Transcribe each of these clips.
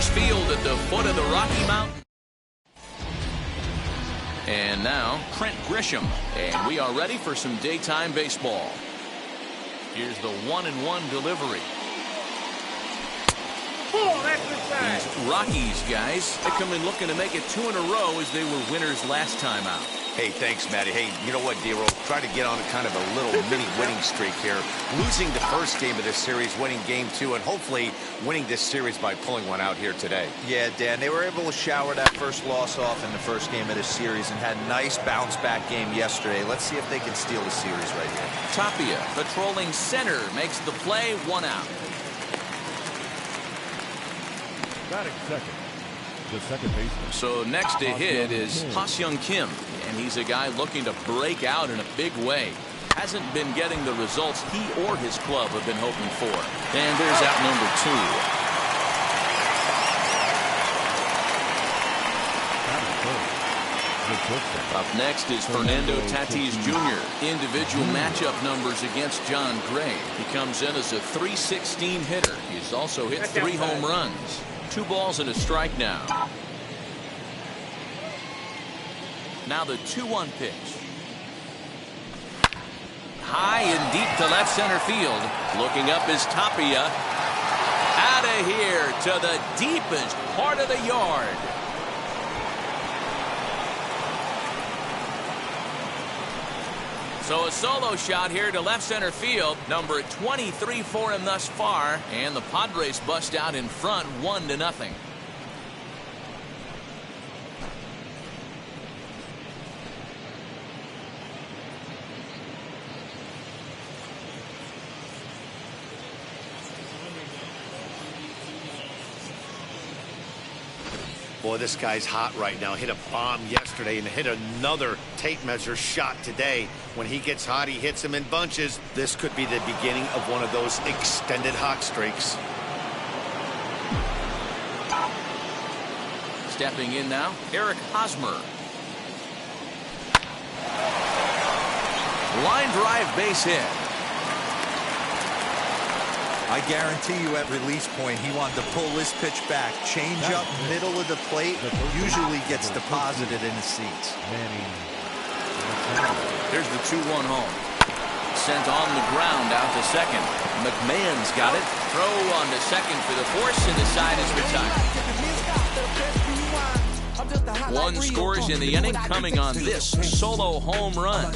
Coors Field at the foot of the Rocky Mountain. And now, Trent Grisham. And we are ready for some daytime baseball. Here's the 1-1 delivery. These Rockies guys, they come in looking to make it 2 in a row as they were winners last time out. Hey, thanks, Matty. Hey, you know what, Dero? Try to get on kind of a little mini winning streak here. Losing the first game of this series, winning game 2, and hopefully winning this series by pulling one out here today. Yeah, Dan, they were able to shower that first loss off in the first game of this series and had a nice bounce-back game yesterday. Let's see if they can steal the series right here. Tapia, patrolling center, makes the play, 1 out. Batting second, the second baseman. So next to hit is Ha-Seong Kim, and he's a guy looking to break out in a big way. Hasn't been getting the results he or his club have been hoping for. And there's out number 2. Up next is Fernando Tatis Jr. Individual matchup numbers against John Gray. He comes in as a .316 hitter. He's also hit 3 home runs. 2 balls and a strike now. Now the 2-1 pitch. High and deep to left center field. Looking up is Tapia. Out of here to the deepest part of the yard. So a solo shot here to left center field. Number 23 for him thus far. And the Padres bust out in front 1-0. Boy, this guy's hot right now. Hit a bomb yesterday and hit another tape measure shot today. When he gets hot, he hits them in bunches. This could be the beginning of one of those extended hot streaks. Stepping in now, Eric Hosmer. Line drive base hit. I guarantee you at release point he wanted to pull this pitch back. Change up middle of the plate usually gets deposited in the seats. Here's the 2-1 home. Sent on the ground out to second. McMahon's got it. Throw on to second for the force, and the side is retired. 1 scores in the inning, coming on this solo home run.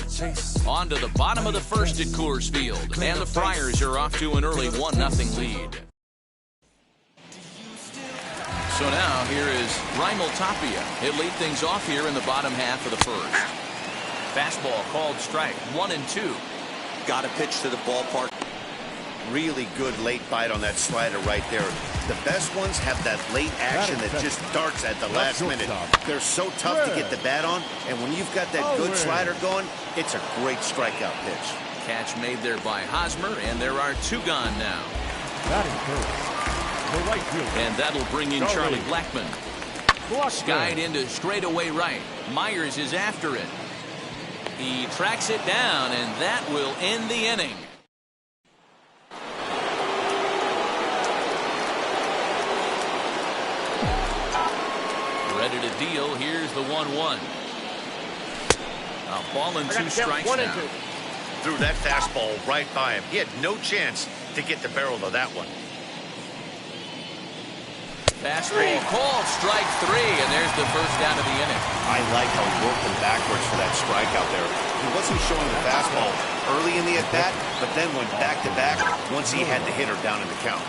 On to the bottom of the first at Coors Field, and the Friars are off to an early 1-0 lead. So now here is Raimel Tapia. He'll lead things off here in the bottom half of the first. Fastball called strike, 1-2. Got to pitch to the ballpark. Really good late bite on that slider right there. The best ones have that late action that just darts at the last minute. They're so tough to get the bat on, and when you've got that good slider going, it's a great strikeout pitch. Catch made there by Hosmer, and there are 2 gone now. And that'll bring in Charlie Blackmon. Skied into straightaway right. Myers is after it. He tracks it down, and that will end the inning. Ready to deal. Here's the 1-1. A ball and 2 strikes now. Threw that fastball right by him. He had no chance to get the barrel of that one. Fastball called, strike 3, and there's the first out of the inning. I like how working backwards for that strikeout there. He wasn't showing the fastball early in the at-bat, but then went back-to-back once he had the hitter down in the count.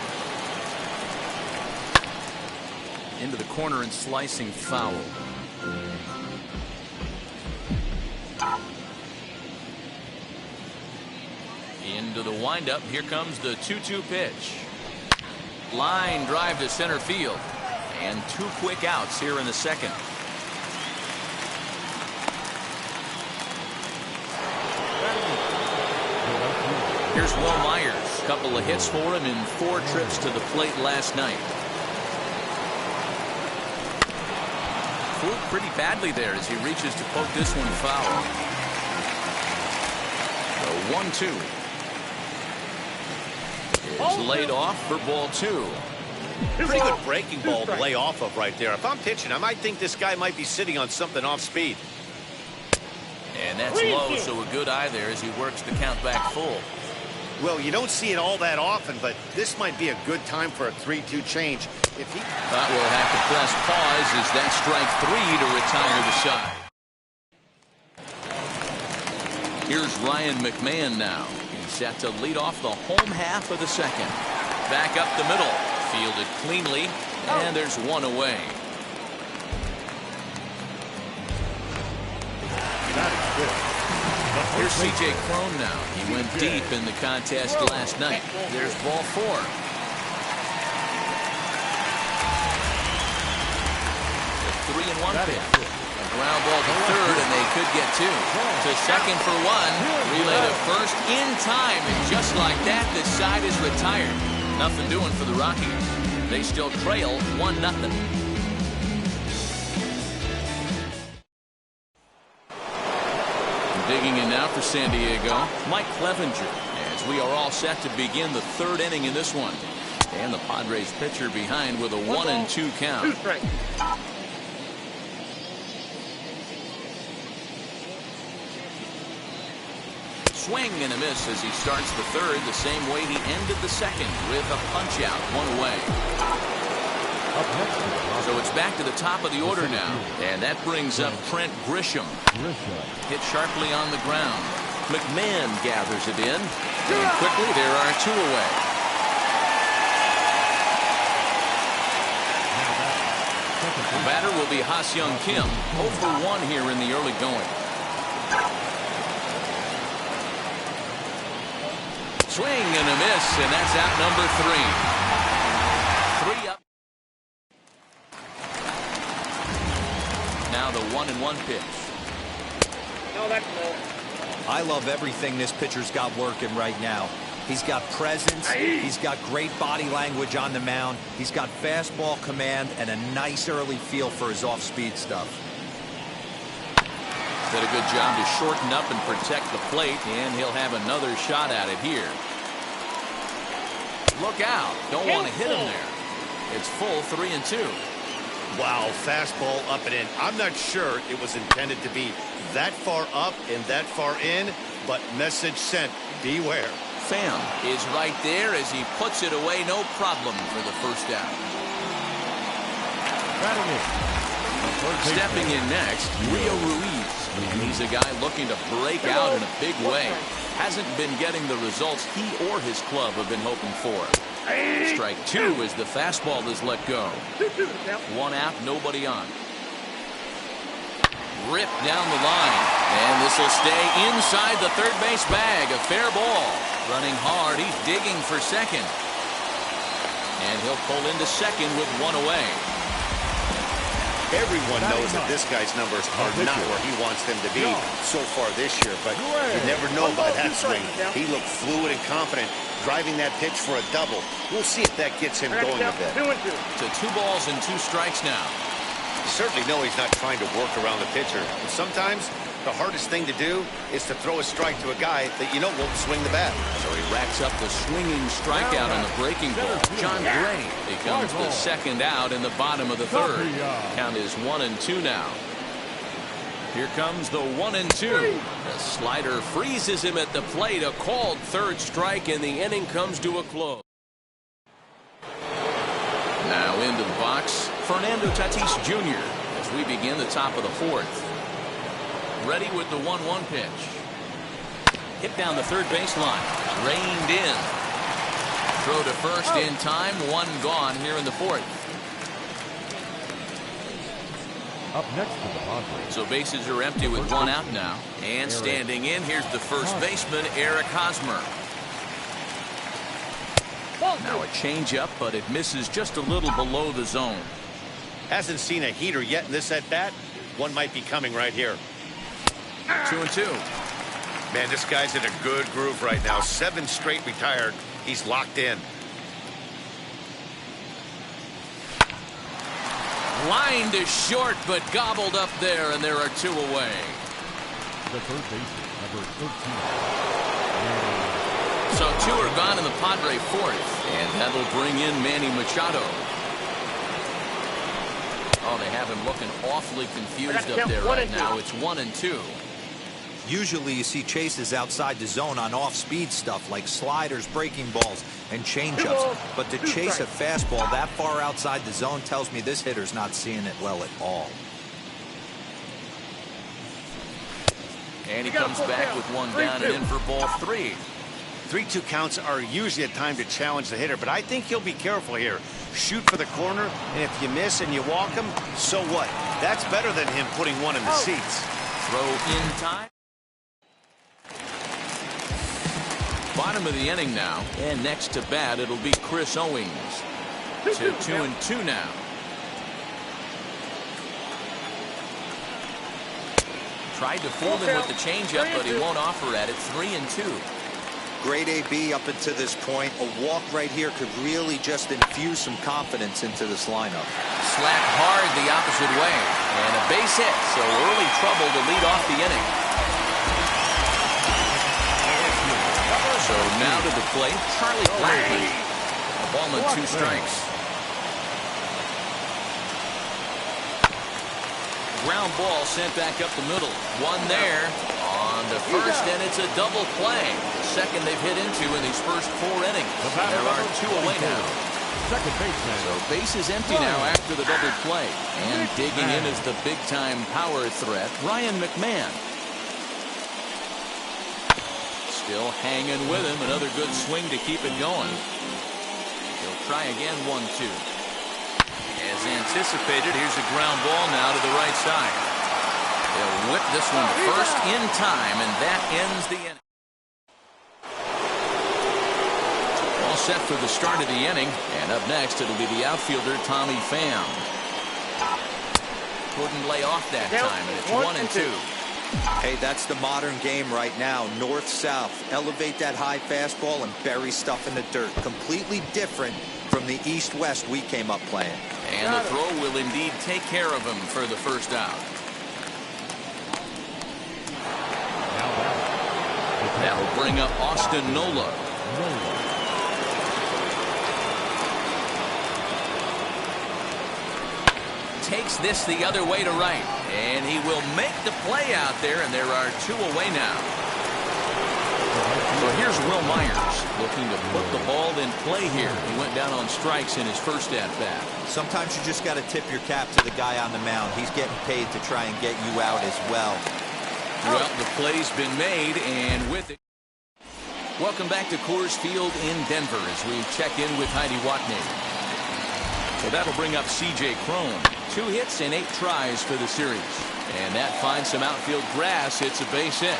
Into the corner and slicing foul. Into the windup. Here comes the 2-2 pitch. Line drive to center field. And 2 quick outs here in the second. Here's Will Myers. Couple of hits for him in 4 trips to the plate last night. Fooled pretty badly there as he reaches to poke this one foul. The 1-2 is laid off for ball 2. Pretty good breaking ball to lay off of right there. If I'm pitching, I might think this guy might be sitting on something off speed. And that's low, so a good eye there as he works the count back full. Well, you don't see it all that often, but this might be a good time for a 3-2 change. If he That will have to press pause as that strike 3 to retire the side. Here's Ryan McMahon now. He's set to lead off the home half of the second. Back up the middle. Fielded cleanly, and there's one away. Here's C.J. Cron now. He went deep in the contest last night. There's ball 4. The 3-1 pitch. A ground ball to third, and they could get 2. To second for 1. Relay to first in time, and just like that, this side is retired. Nothing doing for the Rockies. They still trail 1-0. Digging in now for San Diego, Mike Clevenger, as we are all set to begin the 3rd inning in this one. And the Padres pitcher behind with a 1-2 count. Swing and a miss as he starts the 3rd the same way he ended the 2nd with a punch out, 1 away. So it's back to the top of the order now, and that brings up Trent Grisham. Hit sharply on the ground. McMahon gathers it in, and quickly there are 2 away. The batter will be Ha-Seong Kim, 0 for 1 here in the early going. Swing and a miss, and that's out number 3. 3 up. Now the 1-1 pitch. No, that's low. I love everything this pitcher's got working right now. He's got presence. He's got great body language on the mound. He's got fastball command and a nice early feel for his off-speed stuff. Did a good job to shorten up and protect the plate, and he'll have another shot at it here. Look out. Don't want to hit him there. It's full 3-2. Wow, fastball up and in. I'm not sure it was intended to be that far up and that far in, but message sent. Beware. Pham is right there as he puts it away. No problem for the 1st out. Stepping in next, Rio Ruiz. And he's a guy looking to break out in a big way. Hasn't been getting the results he or his club have been hoping for. Strike 2 as the fastball is let go. 1 out, nobody on. Ripped down the line. And this will stay inside the 3rd base bag. A fair ball. Running hard. He's digging for second. And he'll pull into second with 1 away. Everyone knows that this guy's numbers are not where he wants them to be so far this year, but you never know by that swing. He looked fluid and confident, driving that pitch for a double. We'll see if that gets him going a bit. To 2 balls and 2 strikes now. You certainly know he's not trying to work around the pitcher, but sometimes the hardest thing to do is to throw a strike to a guy that you know won't swing the bat. So he racks up the swinging strikeout on the breaking ball. John Gray becomes the 2nd out in the bottom of the 3rd. Count is 1-2 now. Here comes the 1-2. The slider freezes him at the plate. A called 3rd strike, and the inning comes to a close. Now into the box, Fernando Tatis Jr. as we begin the top of the 4th. Ready with the 1-1 pitch. Hit down the 3rd baseline. Reined in. Throw to first in time. 1 gone here in the 4th. Up next to the Padres. So bases are empty with 1 out now. And standing in, here's the first baseman, Eric Hosmer. Now a changeup, but it misses just a little below the zone. Hasn't seen a heater yet in this at-bat. One might be coming right here. 2-2. Man, this guy's in a good groove right now. 7 straight retired. He's locked in. Line to short, but gobbled up there, and there are 2 away. The 3rd baseman, number 13. So 2 are gone in the Padre fourth, and that'll bring in Manny Machado. Oh, they have him looking awfully confused up there right now. It's 1-2. Usually you see chases outside the zone on off-speed stuff like sliders, breaking balls, and changeups. But to chase a fastball that far outside the zone tells me this hitter's not seeing it well at all. And he comes back with 1 down and in for ball 3. 3-2 counts are usually a time to challenge the hitter, but I think he'll be careful here. Shoot for the corner, and if you miss and you walk him, so what? That's better than him putting one in the seats. Throw in time. Bottom of the inning now, and next to bat it'll be Chris Owings. To 2-2 now. Tried to fool him with the changeup, but he won't offer at it. 3-2. Great AB up until this point. A walk right here could really just infuse some confidence into this lineup. Slapped hard the opposite way, and a base hit, so early trouble to lead off the inning. So now to the plate, Charlie Blackmon. A ball and 2 strikes. Ground ball sent back up the middle. 1 there on the first, and it's a double play. The second they've hit into in these first 4 innings. There are 2 away now. So base is empty now after the double play. And digging in is the big-time power threat, Ryan McMahon. Still hanging with him. Another good swing to keep it going. He'll try again. 1-2. As anticipated, here's a ground ball now to the right side. They'll whip this one to first in time, and that ends the inning. All set for the start of the inning, and up next it'll be the outfielder Tommy Pham. Couldn't lay off that time, and it's 1-2. Hey, that's the modern game right now. North-south. Elevate that high fastball and bury stuff in the dirt. Completely different from the east-west we came up playing. And the throw will indeed take care of him for the first out. That'll bring up Austin Nola. Takes this the other way to right. And he will make the play out there, and there are 2 away now. So here's Will Myers looking to put the ball in play here. He went down on strikes in his first at-bat. Sometimes you just got to tip your cap to the guy on the mound. He's getting paid to try and get you out as well. Well, the play's been made, and with it. Welcome back to Coors Field in Denver as we check in with Heidi Watney. So that'll bring up C.J. Cron. 2 hits and 8 tries for the series. And that finds some outfield grass. It's a base hit.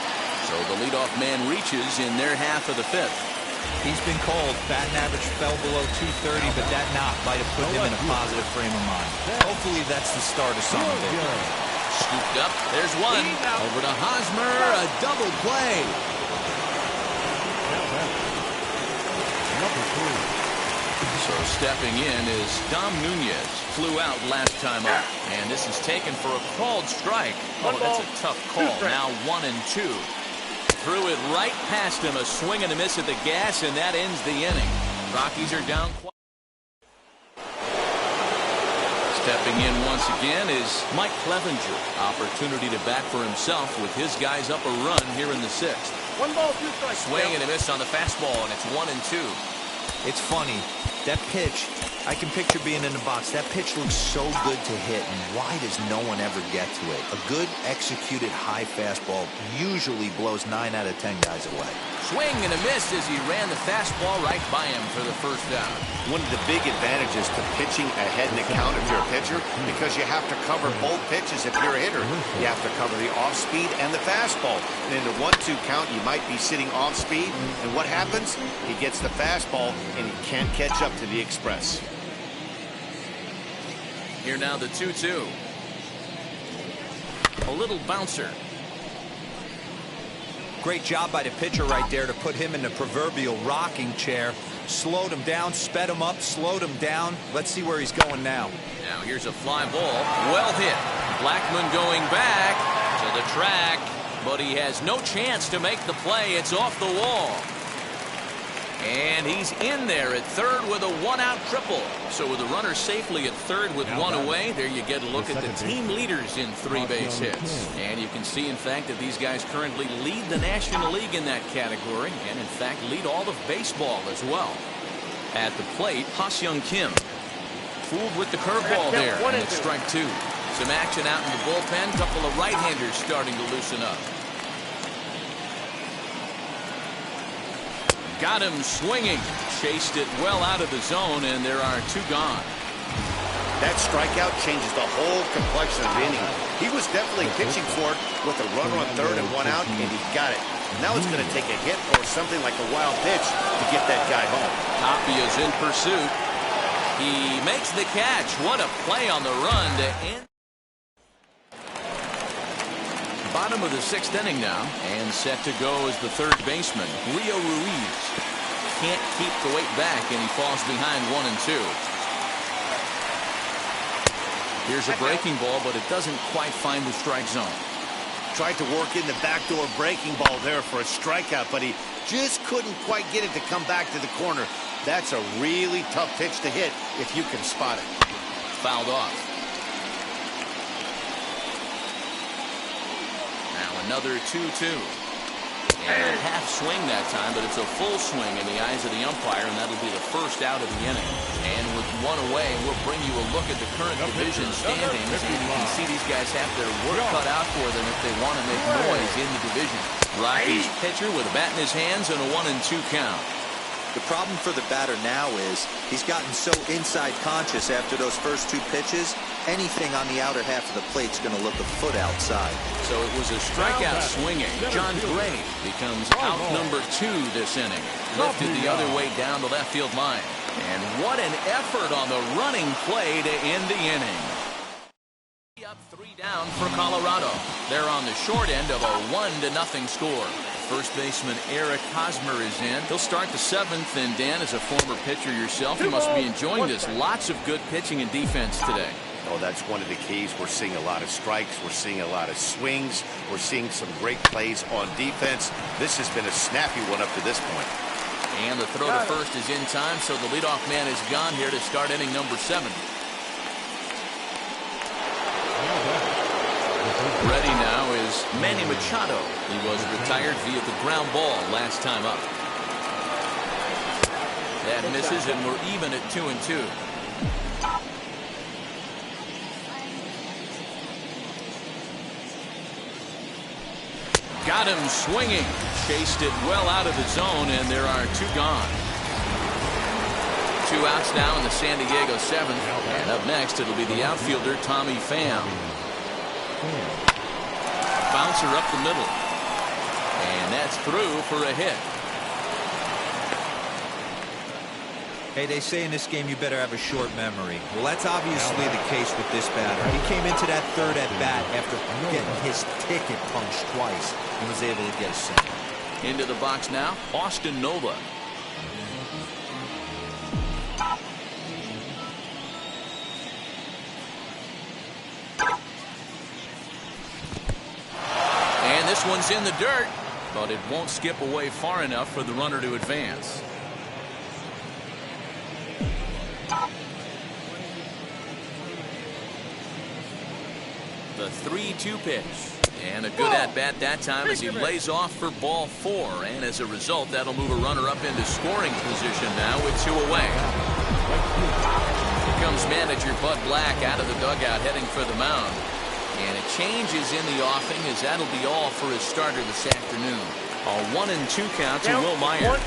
So the leadoff man reaches in their half of the 5th. He's been called. Batting average fell below 230, but that knock might have put him in a positive frame of mind. Hopefully that's the start of something big. Scooped up. There's 1. Over to Hosmer. A double play. So stepping in is Dom Nunez. Flew out last time up. And this is taken for a called strike. Oh, that's a tough call. Now 1-2. Threw it right past him. A swing and a miss at the gas, and that ends the inning. Rockies are down. Stepping in once again is Mike Clevenger. Opportunity to bat for himself with his guys up a run here in the 6th. 1 ball, 2 strikes. Swing and a miss on the fastball, and it's 1-2. It's funny. That pitch, I can picture being in the box. That pitch looks so good to hit, and why does no one ever get to it? A good executed high fastball usually blows 9 out of 10 guys away. Swing and a miss as he ran the fastball right by him for the first out. One of the big advantages to pitching ahead in the count if you're a pitcher, because you have to cover both pitches if you're a hitter. You have to cover the off-speed and the fastball. And in the 1-2 count, you might be sitting off-speed, and what happens? He gets the fastball, and he can't catch up to the express. Here now the 2-2. A little bouncer. Great job by the pitcher right there to put him in the proverbial rocking chair. Slowed him down, sped him up, slowed him down. Let's see where he's going now. Now here's a fly ball. Well hit. Blackmon going back to the track, but he has no chance to make the play. It's off the wall. And he's in there at third with a one-out triple. So with the runner safely at third with one away, there you get a look at the team leaders in 3 base hits. And you can see, in fact, that these guys currently lead the National League in that category, and in fact lead all of baseball as well. At the plate, Ha-Seong Kim. Fooled with the curveball there, and it's strike 2. Some action out in the bullpen. Couple of right-handers starting to loosen up. Got him swinging. Chased it well out of the zone, and there are 2 gone. That strikeout changes the whole complexion of the inning. He was definitely pitching for it with a runner on third and 1 out, and he got it. Now it's going to take a hit or something like a wild pitch to get that guy home. Tapia's in pursuit. He makes the catch. What a play on the run to end. Bottom of the 6th inning now, and set to go is the third baseman, Rio Ruiz. Can't keep the weight back, and he falls behind 1 and 2. Here's a breaking ball, but it doesn't quite find the strike zone. Tried to work in the backdoor breaking ball there for a strikeout, but he just couldn't quite get it to come back to the corner. That's a really tough pitch to hit if you can spot it. Fouled off. Another 2-2. And a half swing that time, but it's a full swing in the eyes of the umpire, and that'll be the first out of the inning. And with 1 away, we'll bring you a look at the current division standings, and you can see these guys have their work cut out for them if they want to make noise in the division. Rockies pitcher with a bat in his hands and a 1 and 2 count. The problem for the batter now is he's gotten so inside conscious after those first 2 pitches. Anything on the outer half of the plate's going to look a foot outside. So it was a strikeout swinging. John Gray becomes out number 2 this inning. Lifted the other way down the left field line. And what an effort on the running play to end the inning. Up 3 down for Colorado. They're on the short end of a 1-0 score. First baseman Eric Hosmer is in. He'll start the 7th, and Dan, as a former pitcher yourself, you must be enjoying this. Lots of good pitching and defense today. Oh, that's one of the keys. We're seeing a lot of strikes. We're seeing a lot of swings. We're seeing some great plays on defense. This has been a snappy one up to this point. And the throw to first is in time, so the leadoff man is gone here to start inning number 7. Ready now is Manny Machado. He was retired via the ground ball last time up. That misses, and we're even at 2 and 2. Got him swinging. Chased it well out of the zone, and there are 2 gone. 2 outs now in the San Diego 7th. And up next, it'll be the outfielder, Tommy Pham. Bouncer up the middle. And that's through for a hit. Hey, they say in this game you better have a short memory. Well, that's obviously the case with this batter. He came into that third at-bat after getting his ticket punched twice and was able to get a single. Into the box now, Austin Nola. And this one's in the dirt, but it won't skip away far enough for the runner to advance. The 3-2 pitch. And a good at-bat that time as he lays off for ball 4. And as a result, that'll move a runner up into scoring position now with 2 away. Here comes manager Bud Black out of the dugout heading for the mound. And a change is in the offing, as that'll be all for his starter this afternoon. A 1 and 2 count to Will Myers.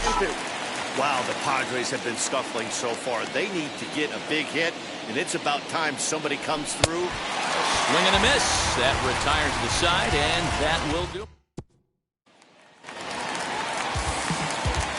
Wow, the Padres have been scuffling so far. They need to get a big hit, and it's about time somebody comes through. Swing and a miss. That retires the side, and that will do.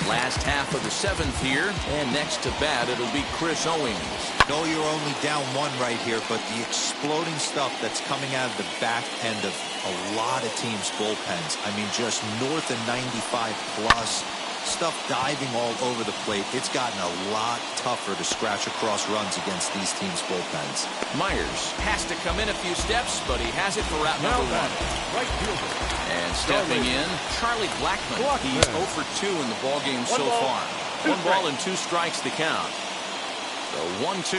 Last half of the 7th here, and next to bat, it'll be Chris Owings. No, you're only down 1 right here, but the exploding stuff that's coming out of the back end of a lot of teams' bullpens. I mean, just north of 95 plus. Stuff diving all over the plate. It's gotten a lot tougher to scratch across runs against these teams' bullpens. Myers has to come in a few steps, but he has it for out number 1. Right fielder. And stepping in, Charlie Blackmon. He's 0 for 2 in the ballgame so far. One ball and 2 strikes the count. The 1-2.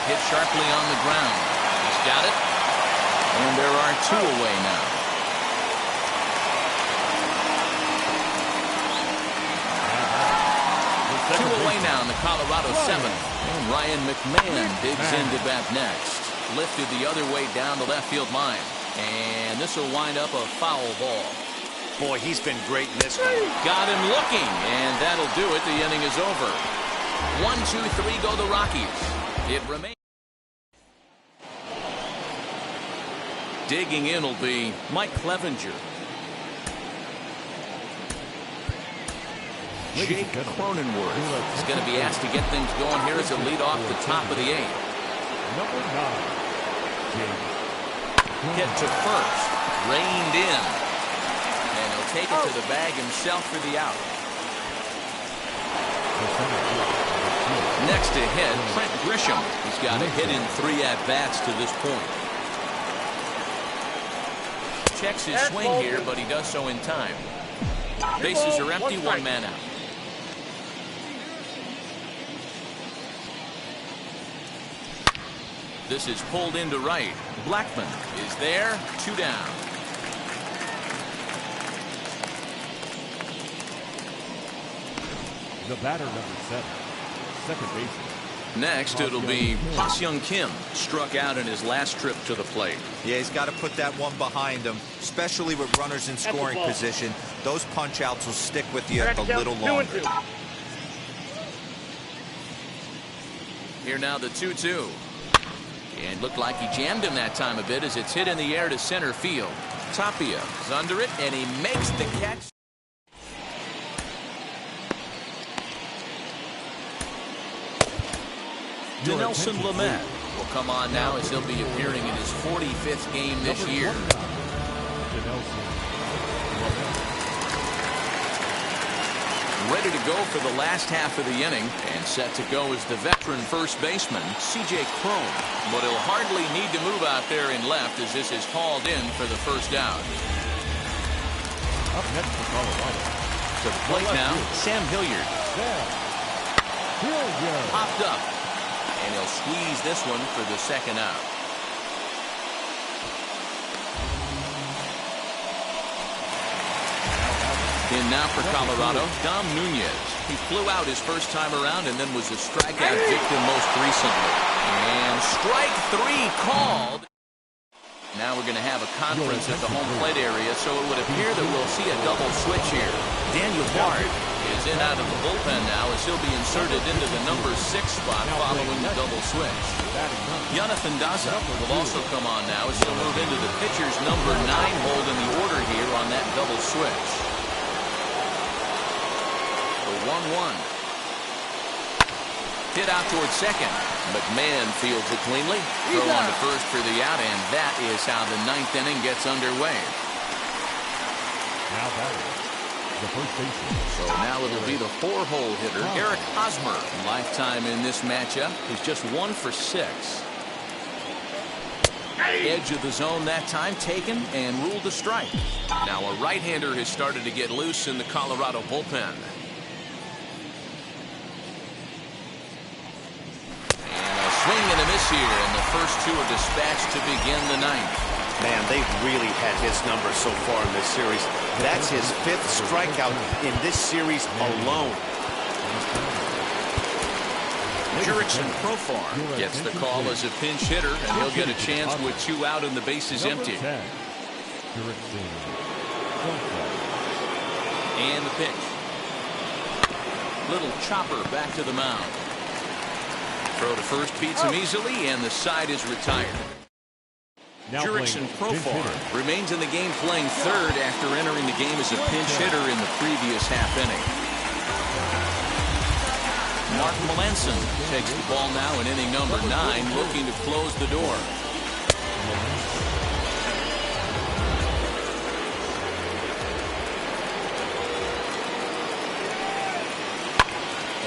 Hit sharply on the ground. He's got it. And there are 2 away now. Two away now in the Colorado 7th. And Ryan McMahon digs into bat next. Lifted the other way down the left field line. And this will wind up a foul ball. Boy, he's been great in this one. Got him looking, and that'll do it. The inning is over. 1, 2, 3 go the Rockies. It remains. Digging in will be Mike Clevenger. Jake Cronenworth is going to be asked to get things going here as a lead off the top of the 8th. Number 9. Hit to first. Reined in. And he'll take it to the bag himself for the out. Next to hit, Trent Grisham. He's got a hit in 3 at-bats to this point. Checks his swing here, but he does so in time. Bases are empty, 1 man out. This is pulled into right. Blackman is there. 2 down. The batter, number 7. Second baseman. Next, it'll be Ha-Seong Kim. Struck out in his last trip to the plate. Yeah, he's got to put that one behind him, especially with runners in scoring position. Those punch-outs will stick with you a little longer. Here now the 2-2. And looked like he jammed him that time a bit as it's hit in the air to center field. Tapia is under it, and he makes the catch. Dinelson Lamet will come on now as he'll be appearing in his 45th game this year. Ready to go for the last half of the inning, and set to go is the veteran first baseman, C.J. Cron. But he'll hardly need to move out there in left as this is hauled in for the first out. Up next for Colorado. To the plate now, Sam Hilliard. Popped up, and he'll squeeze this one for the second out. In now for Colorado, Dom Nunez. He flew out his first time around and then was a strikeout victim most recently. And strike 3 called. Now we're going to have a conference at the home plate area, so it would appear that we'll see a double switch here. Daniel Bard is in out of the bullpen now as he'll be inserted into the number 6 spot following the double switch. Jonathan Daza will also come on now as he'll move into the pitcher's number 9 hold in the order here on that double switch. 1-1. Hit out towards second. McMahon fields it cleanly. Throw on to first for the out, and that is how the 9th inning gets underway. Now batting, the first baseman. So now it'll be the 4-hole hitter, Eric Hosmer. Lifetime in this matchup. He's just 1 for 6. Edge of the zone that time taken and ruled a strike. Now a right-hander has started to get loose in the Colorado bullpen. Swing and a miss here, and the first 2 are dispatched to begin the 9th. Man, they've really had his number so far in this series. That's his 5th strikeout in this series alone. Jurickson Profar gets the call as a pinch hitter, and he'll get a chance with 2 out and the bases empty. And the pitch. Little chopper back to the mound. Throw to first beats him easily, and the side is retired. Jurickson Profar remains in the game playing third after entering the game as a pinch hitter in the previous half inning. Mark Melanson takes the ball now in inning number 9, looking to close the door.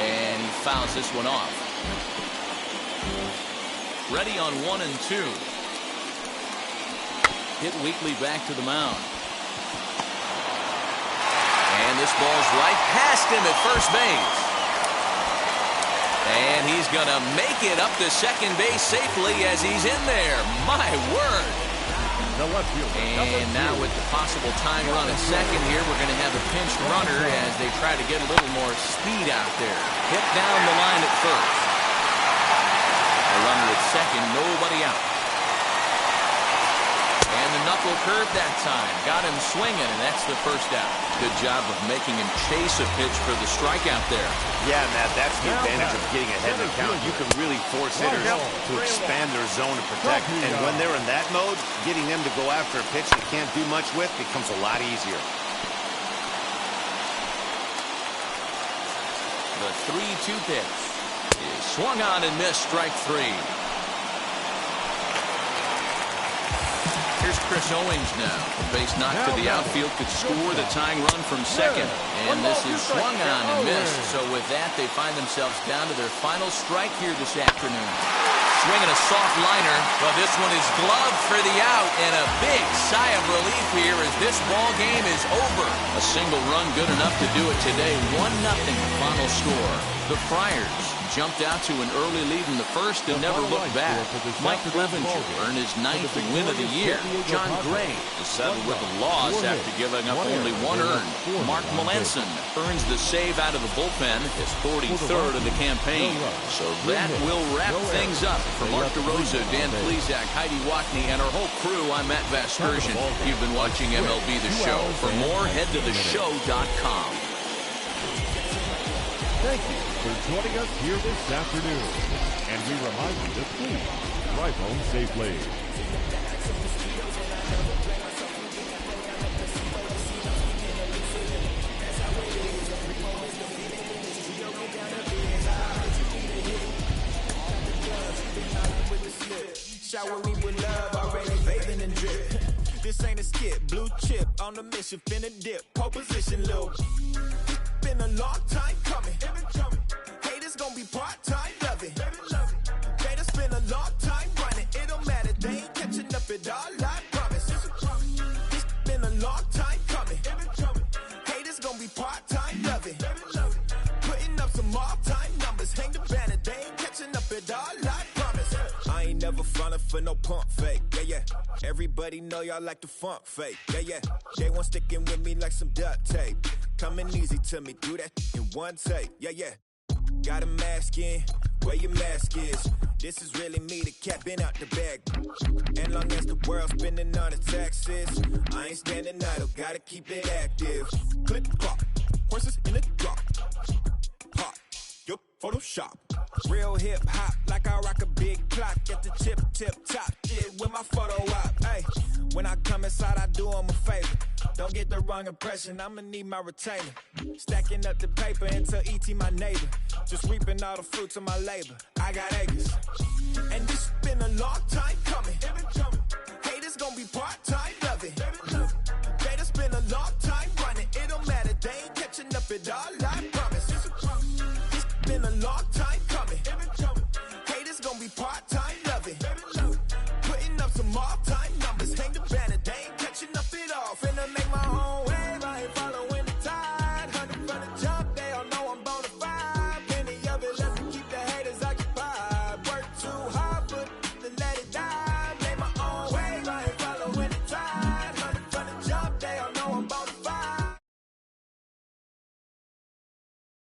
And he fouls this one off. Ready on 1 and 2. Hit weakly back to the mound. And this ball's right past him at first base. And he's going to make it up to second base safely as he's in there. My word. And now with the possible tying run at second here, we're going to have a pinched runner as they try to get a little more speed out there. Hit down the line at first. A runner at second, nobody out. And the knuckle curve that time. Got him swinging, and that's the first out. Good job of making him chase a pitch for the strikeout there. Yeah, Matt, that's the advantage of getting ahead in the count. You can really force hitters to expand their zone to protect. And when they're in that mode, getting them to go after a pitch they can't do much with becomes a lot easier. The 3-2 pitch is swung on and missed, strike three. Here's Chris Owings now. A base knock to the outfield could score the tying run from second. And this is swung on and missed. So with that, they find themselves down to their final strike here this afternoon. Swinging a soft liner. Well, this one is gloved for the out. And a big sigh of relief here as this ball game is over. A single run good enough to do it today. 1-0 final score. The Friars jumped out to an early lead in the first and never looked back. Mike Clevenger earned his 9th win of the year. John Gray is settled with a loss after giving up only 1 earned. Mark Melanson earns the save out of the bullpen, his 43rd of the campaign. So that will wrap things up. For Mark DeRosa, Dan Plesac, Heidi Watney, and our whole crew, I'm Matt Vasgersian. You've been watching MLB The Show. For more, head to theshow.com. Thank you for joining us here this afternoon. And we remind you to please drive home safely. Shower me with love, already bathing and drip. This ain't a skip, blue chip on the mission, finna dip, pole position, little. Been a long time coming. Haters gonna be part-time loving. They done spend a long time running. It don't matter, they ain't catching up at all, I promise. It's been a long time coming. Haters gonna be part-time loving. Putting up some all-time numbers. Hang the banner, they ain't catching up at all, I promise. I ain't never frontin' for no pump fake, yeah. Everybody know y'all like the funk fake, yeah. They want sticking with me like some duct tape. Coming easy to me, do that in one take, yeah. Got a mask in, where your mask is. This is really me, the cat been out the bag. And long as the world's spending on its taxes, I ain't standing idle, gotta keep it active. Click, clock, horses in the drop. Pop, your Photoshop. Real hip hop, like I rock a big clock at the tip top. Shit with my photo op. Hey, when I come inside, I do them a favor. Don't get the wrong impression, I'ma need my retainer. Stacking up the paper until E.T. my neighbor. Just reaping all the fruits of my labor. I got acres,